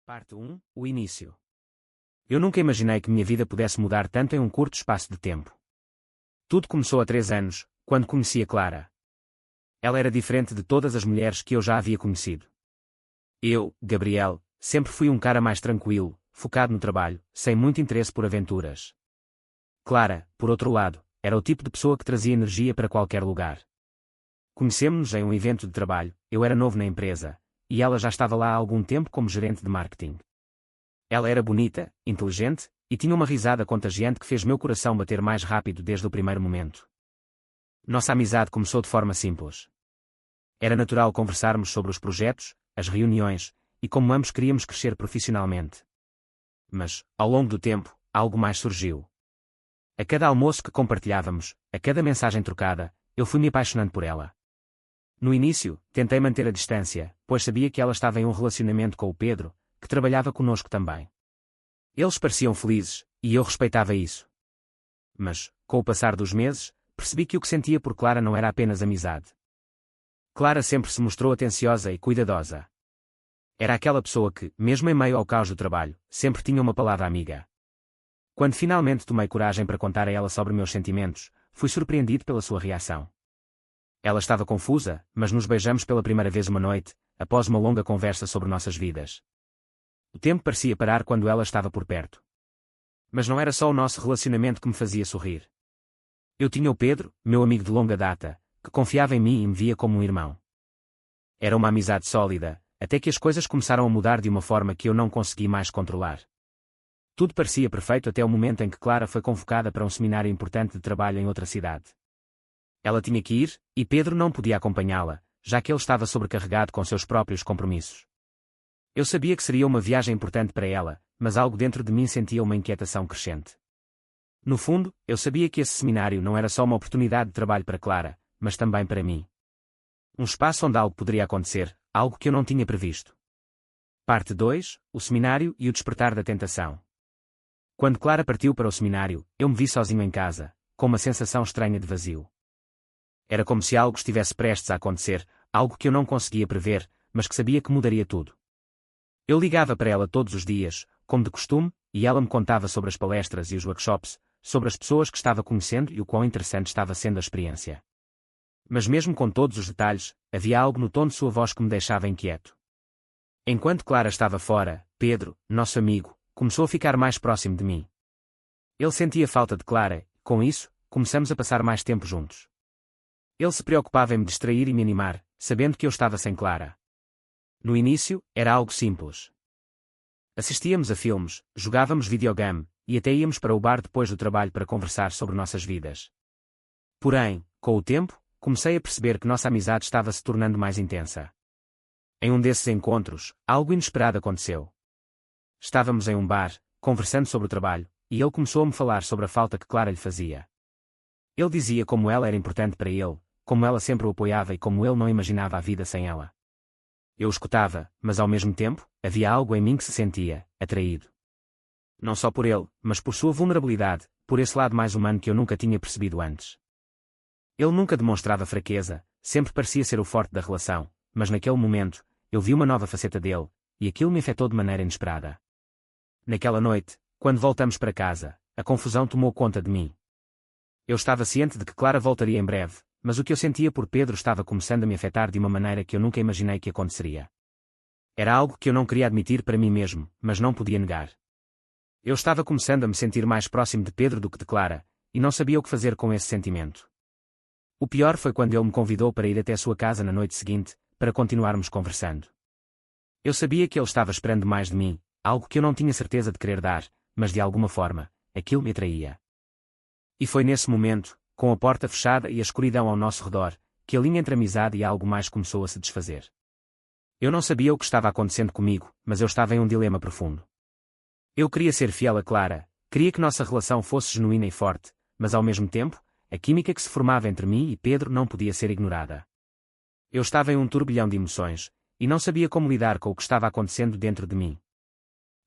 Parte 1. O início. Eu nunca imaginei que minha vida pudesse mudar tanto em um curto espaço de tempo. Tudo começou há 3 anos, quando conheci a Clara. Ela era diferente de todas as mulheres que eu já havia conhecido. Eu, Gabriel, sempre fui um cara mais tranquilo, focado no trabalho, sem muito interesse por aventuras. Clara, por outro lado, era o tipo de pessoa que trazia energia para qualquer lugar. Conhecemos-nos em um evento de trabalho, eu era novo na empresa, e ela já estava lá há algum tempo como gerente de marketing. Ela era bonita, inteligente, e tinha uma risada contagiante que fez meu coração bater mais rápido desde o primeiro momento. Nossa amizade começou de forma simples. Era natural conversarmos sobre os projetos, as reuniões, e como ambos queríamos crescer profissionalmente. Mas, ao longo do tempo, algo mais surgiu. A cada almoço que compartilhávamos, a cada mensagem trocada, eu fui me apaixonando por ela. No início, tentei manter a distância, pois sabia que ela estava em um relacionamento com o Pedro, que trabalhava conosco também. Eles pareciam felizes, e eu respeitava isso. Mas, com o passar dos meses, percebi que o que sentia por Clara não era apenas amizade. Clara sempre se mostrou atenciosa e cuidadosa. Era aquela pessoa que, mesmo em meio ao caos do trabalho, sempre tinha uma palavra amiga. Quando finalmente tomei coragem para contar a ela sobre meus sentimentos, fui surpreendido pela sua reação. Ela estava confusa, mas nos beijamos pela primeira vez uma noite, após uma longa conversa sobre nossas vidas. O tempo parecia parar quando ela estava por perto. Mas não era só o nosso relacionamento que me fazia sorrir. Eu tinha o Pedro, meu amigo de longa data, que confiava em mim e me via como um irmão. Era uma amizade sólida, até que as coisas começaram a mudar de uma forma que eu não consegui mais controlar. Tudo parecia perfeito até o momento em que Clara foi convocada para um seminário importante de trabalho em outra cidade. Ela tinha que ir, e Pedro não podia acompanhá-la, já que ele estava sobrecarregado com seus próprios compromissos. Eu sabia que seria uma viagem importante para ela, mas algo dentro de mim sentia uma inquietação crescente. No fundo, eu sabia que esse seminário não era só uma oportunidade de trabalho para Clara, mas também para mim. Um espaço onde algo poderia acontecer, algo que eu não tinha previsto. Parte 2. O seminário e o despertar da tentação. Quando Clara partiu para o seminário, eu me vi sozinho em casa, com uma sensação estranha de vazio. Era como se algo estivesse prestes a acontecer, algo que eu não conseguia prever, mas que sabia que mudaria tudo. Eu ligava para ela todos os dias, como de costume, e ela me contava sobre as palestras e os workshops, sobre as pessoas que estava conhecendo e o quão interessante estava sendo a experiência. Mas mesmo com todos os detalhes, havia algo no tom de sua voz que me deixava inquieto. Enquanto Clara estava fora, Pedro, nosso amigo, começou a ficar mais próximo de mim. Ele sentia falta de Clara, e, com isso, começamos a passar mais tempo juntos. Ele se preocupava em me distrair e me animar, sabendo que eu estava sem Clara. No início, era algo simples. Assistíamos a filmes, jogávamos videogame, e até íamos para o bar depois do trabalho para conversar sobre nossas vidas. Porém, com o tempo, comecei a perceber que nossa amizade estava se tornando mais intensa. Em um desses encontros, algo inesperado aconteceu. Estávamos em um bar, conversando sobre o trabalho, e ele começou a me falar sobre a falta que Clara lhe fazia. Ele dizia como ela era importante para ele, como ela sempre o apoiava e como ele não imaginava a vida sem ela. Eu escutava, mas ao mesmo tempo, havia algo em mim que se sentia atraído. Não só por ele, mas por sua vulnerabilidade, por esse lado mais humano que eu nunca tinha percebido antes. Ele nunca demonstrava fraqueza, sempre parecia ser o forte da relação, mas naquele momento, eu vi uma nova faceta dele, e aquilo me afetou de maneira inesperada. Naquela noite, quando voltamos para casa, a confusão tomou conta de mim. Eu estava ciente de que Clara voltaria em breve, mas o que eu sentia por Pedro estava começando a me afetar de uma maneira que eu nunca imaginei que aconteceria. Era algo que eu não queria admitir para mim mesmo, mas não podia negar. Eu estava começando a me sentir mais próximo de Pedro do que de Clara, e não sabia o que fazer com esse sentimento. O pior foi quando ele me convidou para ir até a sua casa na noite seguinte, para continuarmos conversando. Eu sabia que ele estava esperando mais de mim, algo que eu não tinha certeza de querer dar, mas de alguma forma, aquilo me atraía. E foi nesse momento, com a porta fechada e a escuridão ao nosso redor, que a linha entre amizade e algo mais começou a se desfazer. Eu não sabia o que estava acontecendo comigo, mas eu estava em um dilema profundo. Eu queria ser fiel a Clara, queria que nossa relação fosse genuína e forte, mas ao mesmo tempo, a química que se formava entre mim e Pedro não podia ser ignorada. Eu estava em um turbilhão de emoções, e não sabia como lidar com o que estava acontecendo dentro de mim.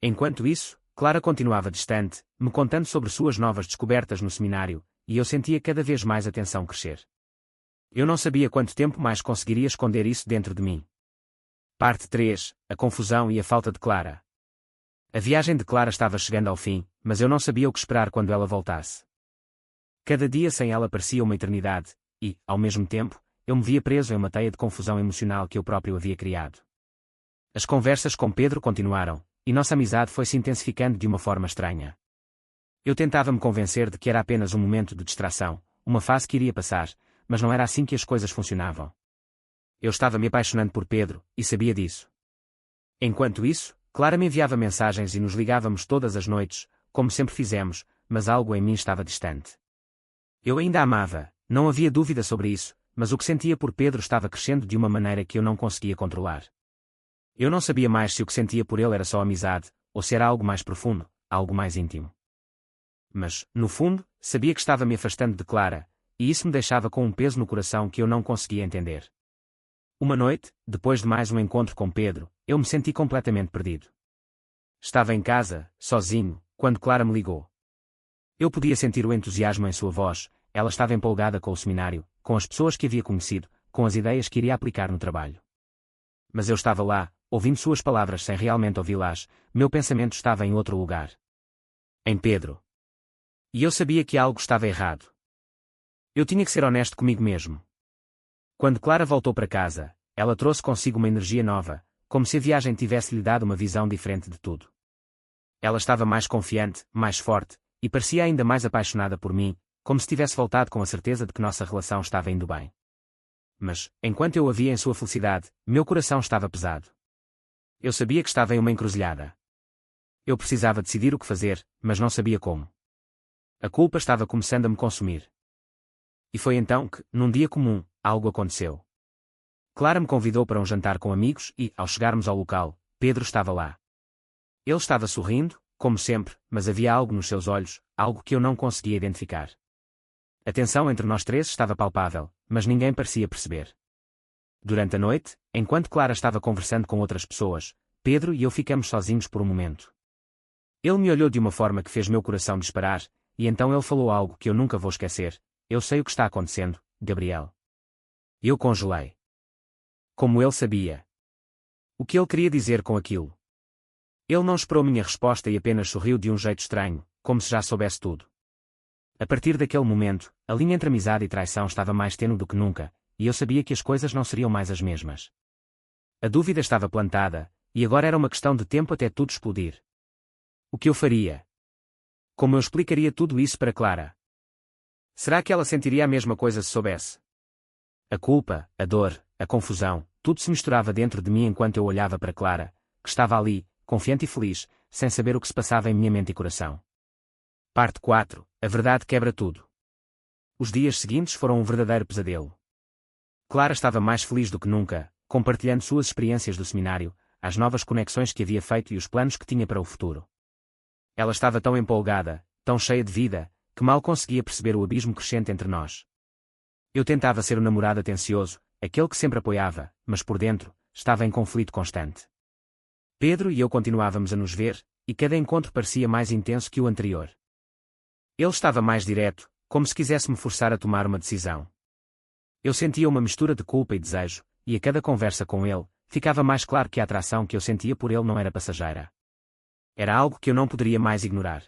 Enquanto isso, Clara continuava distante, me contando sobre suas novas descobertas no seminário, e eu sentia cada vez mais a tensão crescer. Eu não sabia quanto tempo mais conseguiria esconder isso dentro de mim. Parte 3. A confusão e a falta de Clara. A viagem de Clara estava chegando ao fim, mas eu não sabia o que esperar quando ela voltasse. Cada dia sem ela parecia uma eternidade, e, ao mesmo tempo, eu me via preso em uma teia de confusão emocional que eu próprio havia criado. As conversas com Pedro continuaram, e nossa amizade foi se intensificando de uma forma estranha. Eu tentava me convencer de que era apenas um momento de distração, uma fase que iria passar, mas não era assim que as coisas funcionavam. Eu estava me apaixonando por Pedro, e sabia disso. Enquanto isso, Clara me enviava mensagens e nos ligávamos todas as noites, como sempre fizemos, mas algo em mim estava distante. Eu ainda a amava, não havia dúvida sobre isso, mas o que sentia por Pedro estava crescendo de uma maneira que eu não conseguia controlar. Eu não sabia mais se o que sentia por ele era só amizade, ou se era algo mais profundo, algo mais íntimo. Mas, no fundo, sabia que estava me afastando de Clara, e isso me deixava com um peso no coração que eu não conseguia entender. Uma noite, depois de mais um encontro com Pedro, eu me senti completamente perdido. Estava em casa, sozinho, quando Clara me ligou. Eu podia sentir o entusiasmo em sua voz, ela estava empolgada com o seminário, com as pessoas que havia conhecido, com as ideias que iria aplicar no trabalho. Mas eu estava lá, ouvindo suas palavras sem realmente ouvi-las, meu pensamento estava em outro lugar. Em Pedro. E eu sabia que algo estava errado. Eu tinha que ser honesto comigo mesmo. Quando Clara voltou para casa, ela trouxe consigo uma energia nova, como se a viagem tivesse lhe dado uma visão diferente de tudo. Ela estava mais confiante, mais forte, e parecia ainda mais apaixonada por mim, como se tivesse voltado com a certeza de que nossa relação estava indo bem. Mas, enquanto eu a via em sua felicidade, meu coração estava pesado. Eu sabia que estava em uma encruzilhada. Eu precisava decidir o que fazer, mas não sabia como. A culpa estava começando a me consumir. E foi então que, num dia comum, algo aconteceu. Clara me convidou para um jantar com amigos e, ao chegarmos ao local, Pedro estava lá. Ele estava sorrindo, como sempre, mas havia algo nos seus olhos, algo que eu não conseguia identificar. A tensão entre nós três estava palpável, mas ninguém parecia perceber. Durante a noite, enquanto Clara estava conversando com outras pessoas, Pedro e eu ficamos sozinhos por um momento. Ele me olhou de uma forma que fez meu coração disparar, e então ele falou algo que eu nunca vou esquecer: "Eu sei o que está acontecendo, Gabriel." Eu congelei. Como ele sabia? O que ele queria dizer com aquilo? Ele não esperou minha resposta e apenas sorriu de um jeito estranho, como se já soubesse tudo. A partir daquele momento, a linha entre amizade e traição estava mais tênue do que nunca, e eu sabia que as coisas não seriam mais as mesmas. A dúvida estava plantada, e agora era uma questão de tempo até tudo explodir. O que eu faria? Como eu explicaria tudo isso para Clara? Será que ela sentiria a mesma coisa se soubesse? A culpa, a dor, a confusão, tudo se misturava dentro de mim enquanto eu olhava para Clara, que estava ali, confiante e feliz, sem saber o que se passava em minha mente e coração. Parte 4. A verdade quebra tudo. Os dias seguintes foram um verdadeiro pesadelo. Clara estava mais feliz do que nunca, compartilhando suas experiências do seminário, as novas conexões que havia feito e os planos que tinha para o futuro. Ela estava tão empolgada, tão cheia de vida, que mal conseguia perceber o abismo crescente entre nós. Eu tentava ser o namorado atencioso, aquele que sempre apoiava, mas por dentro, estava em conflito constante. Pedro e eu continuávamos a nos ver, e cada encontro parecia mais intenso que o anterior. Ele estava mais direto, como se quisesse me forçar a tomar uma decisão. Eu sentia uma mistura de culpa e desejo, e a cada conversa com ele, ficava mais claro que a atração que eu sentia por ele não era passageira. Era algo que eu não poderia mais ignorar.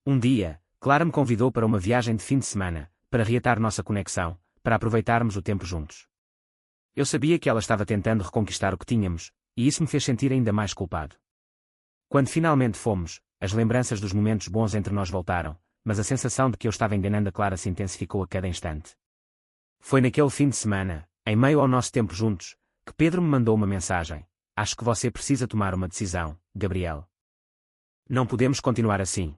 Um dia, Clara me convidou para uma viagem de fim de semana, para reatar nossa conexão, para aproveitarmos o tempo juntos. Eu sabia que ela estava tentando reconquistar o que tínhamos, e isso me fez sentir ainda mais culpado. Quando finalmente fomos, as lembranças dos momentos bons entre nós voltaram, mas a sensação de que eu estava enganando a Clara se intensificou a cada instante. Foi naquele fim de semana, em meio ao nosso tempo juntos, que Pedro me mandou uma mensagem: "Acho que você precisa tomar uma decisão, Gabriel. Não podemos continuar assim."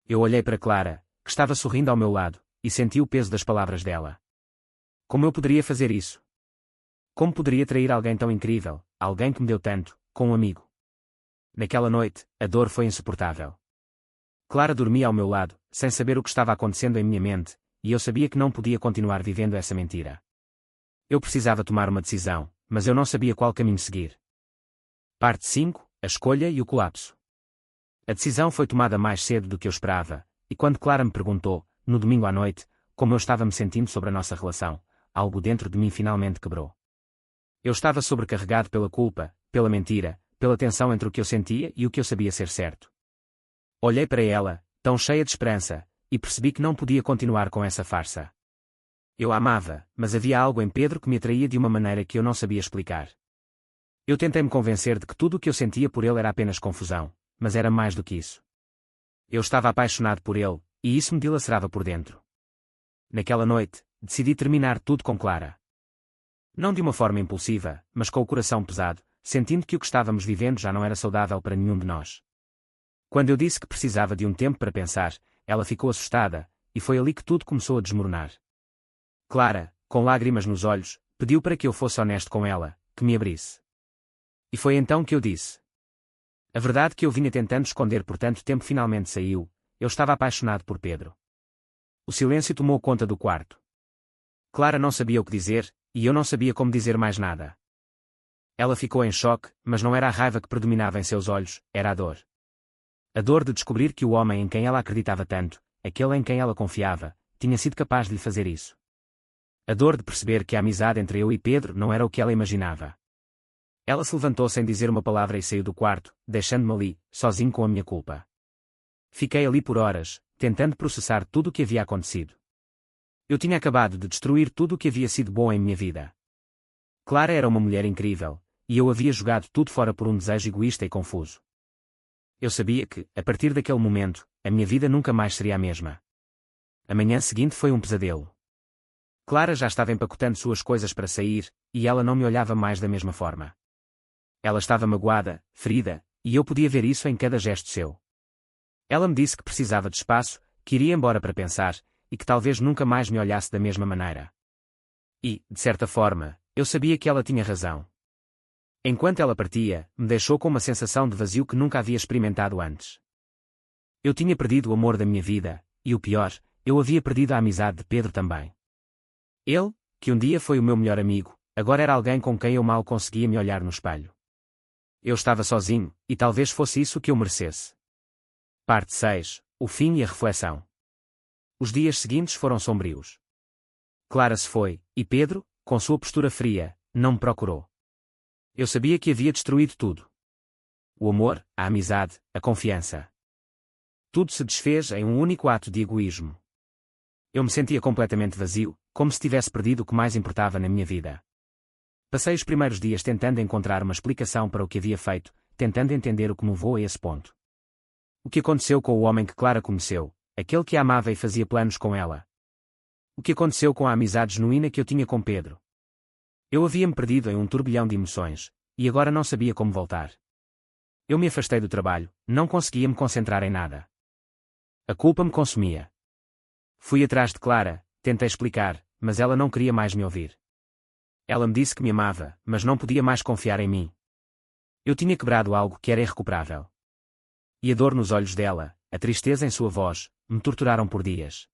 Eu olhei para Clara, que estava sorrindo ao meu lado, e senti o peso das palavras dela. Como eu poderia fazer isso? Como poderia trair alguém tão incrível, alguém que me deu tanto, com um amigo? Naquela noite, a dor foi insuportável. Clara dormia ao meu lado, sem saber o que estava acontecendo em minha mente, e eu sabia que não podia continuar vivendo essa mentira. Eu precisava tomar uma decisão, mas eu não sabia qual caminho seguir. Parte 5. A escolha e o colapso. A decisão foi tomada mais cedo do que eu esperava, e quando Clara me perguntou, no domingo à noite, como eu estava me sentindo sobre a nossa relação, algo dentro de mim finalmente quebrou. Eu estava sobrecarregado pela culpa, pela mentira, pela tensão entre o que eu sentia e o que eu sabia ser certo. Olhei para ela, tão cheia de esperança, e percebi que não podia continuar com essa farsa. Eu a amava, mas havia algo em Pedro que me atraía de uma maneira que eu não sabia explicar. Eu tentei me convencer de que tudo o que eu sentia por ele era apenas confusão, mas era mais do que isso. Eu estava apaixonado por ele, e isso me dilacerava por dentro. Naquela noite, decidi terminar tudo com Clara. Não de uma forma impulsiva, mas com o coração pesado, sentindo que o que estávamos vivendo já não era saudável para nenhum de nós. Quando eu disse que precisava de um tempo para pensar, ela ficou assustada, e foi ali que tudo começou a desmoronar. Clara, com lágrimas nos olhos, pediu para que eu fosse honesto com ela, que me abrisse. E foi então que eu disse. A verdade que eu vinha tentando esconder por tanto tempo finalmente saiu, eu estava apaixonado por Pedro. O silêncio tomou conta do quarto. Clara não sabia o que dizer, e eu não sabia como dizer mais nada. Ela ficou em choque, mas não era a raiva que predominava em seus olhos, era a dor. A dor de descobrir que o homem em quem ela acreditava tanto, aquele em quem ela confiava, tinha sido capaz de lhe fazer isso. A dor de perceber que a amizade entre eu e Pedro não era o que ela imaginava. Ela se levantou sem dizer uma palavra e saiu do quarto, deixando-me ali, sozinho com a minha culpa. Fiquei ali por horas, tentando processar tudo o que havia acontecido. Eu tinha acabado de destruir tudo o que havia sido bom em minha vida. Clara era uma mulher incrível, e eu havia jogado tudo fora por um desejo egoísta e confuso. Eu sabia que, a partir daquele momento, a minha vida nunca mais seria a mesma. A manhã seguinte foi um pesadelo. Clara já estava empacotando suas coisas para sair, e ela não me olhava mais da mesma forma. Ela estava magoada, ferida, e eu podia ver isso em cada gesto seu. Ela me disse que precisava de espaço, que iria embora para pensar, e que talvez nunca mais me olhasse da mesma maneira. E, de certa forma, eu sabia que ela tinha razão. Enquanto ela partia, me deixou com uma sensação de vazio que nunca havia experimentado antes. Eu tinha perdido o amor da minha vida, e o pior, eu havia perdido a amizade de Pedro também. Ele, que um dia foi o meu melhor amigo, agora era alguém com quem eu mal conseguia me olhar no espelho. Eu estava sozinho, e talvez fosse isso que eu merecesse. Parte 6. O fim e a reflexão. Os dias seguintes foram sombrios. Clara se foi, e Pedro, com sua postura fria, não me procurou. Eu sabia que havia destruído tudo. O amor, a amizade, a confiança. Tudo se desfez em um único ato de egoísmo. Eu me sentia completamente vazio, como se tivesse perdido o que mais importava na minha vida. Passei os primeiros dias tentando encontrar uma explicação para o que havia feito, tentando entender o que me levou a esse ponto. O que aconteceu com o homem que Clara conheceu, aquele que a amava e fazia planos com ela? O que aconteceu com a amizade genuína que eu tinha com Pedro? Eu havia-me perdido em um turbilhão de emoções, e agora não sabia como voltar. Eu me afastei do trabalho, não conseguia me concentrar em nada. A culpa me consumia. Fui atrás de Clara, tentei explicar, mas ela não queria mais me ouvir. Ela me disse que me amava, mas não podia mais confiar em mim. Eu tinha quebrado algo que era irrecuperável. E a dor nos olhos dela, a tristeza em sua voz, me torturaram por dias.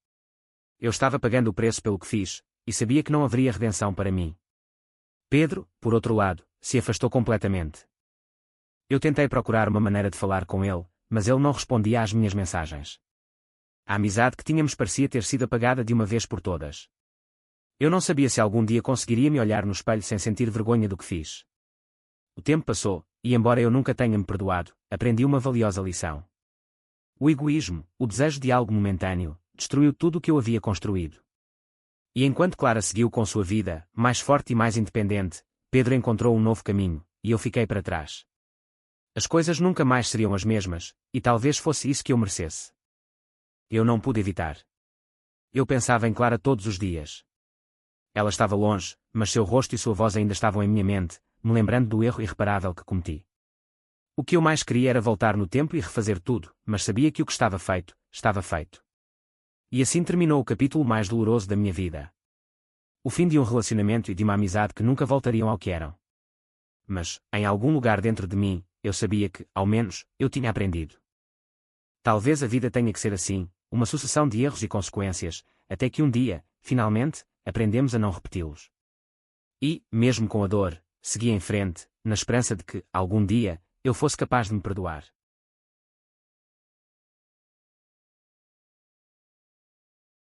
Eu estava pagando o preço pelo que fiz, e sabia que não haveria redenção para mim. Pedro, por outro lado, se afastou completamente. Eu tentei procurar uma maneira de falar com ele, mas ele não respondia às minhas mensagens. A amizade que tínhamos parecia ter sido apagada de uma vez por todas. Eu não sabia se algum dia conseguiria me olhar no espelho sem sentir vergonha do que fiz. O tempo passou, e embora eu nunca tenha me perdoado, aprendi uma valiosa lição. O egoísmo, o desejo de algo momentâneo, destruiu tudo o que eu havia construído. E enquanto Clara seguiu com sua vida, mais forte e mais independente, Pedro encontrou um novo caminho, e eu fiquei para trás. As coisas nunca mais seriam as mesmas, e talvez fosse isso que eu merecesse. Eu não pude evitar. Eu pensava em Clara todos os dias. Ela estava longe, mas seu rosto e sua voz ainda estavam em minha mente, me lembrando do erro irreparável que cometi. O que eu mais queria era voltar no tempo e refazer tudo, mas sabia que o que estava feito, estava feito. E assim terminou o capítulo mais doloroso da minha vida. O fim de um relacionamento e de uma amizade que nunca voltariam ao que eram. Mas, em algum lugar dentro de mim, eu sabia que, ao menos, eu tinha aprendido. Talvez a vida tenha que ser assim, uma sucessão de erros e consequências, até que um dia, finalmente, aprendemos a não repeti-los. E, mesmo com a dor, segui em frente, na esperança de que, algum dia, eu fosse capaz de me perdoar.